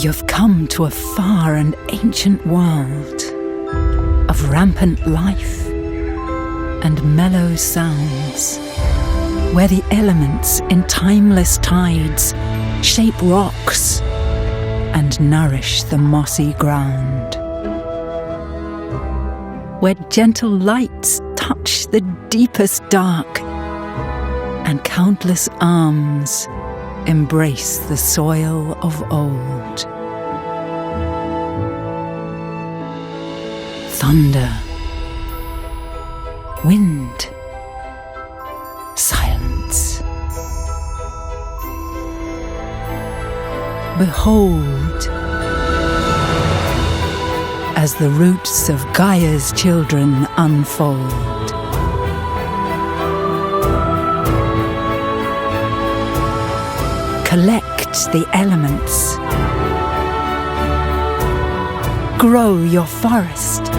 You've come to a far and ancient world of rampant life and mellow sounds, where the elements in timeless tides shape rocks and nourish the mossy ground, where gentle lights touch the deepest dark and countless arms embrace the soil of old. Thunder, wind, silence. Behold, as the roots of Gaia's children unfold. Collect the elements. Grow your forest.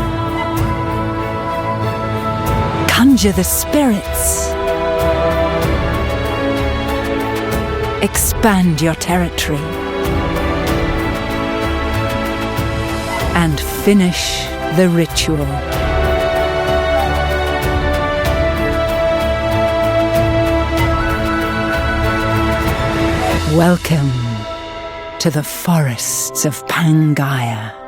Conjure the spirits. Expand your territory. And finish the ritual. Welcome to the forests of Pangaia.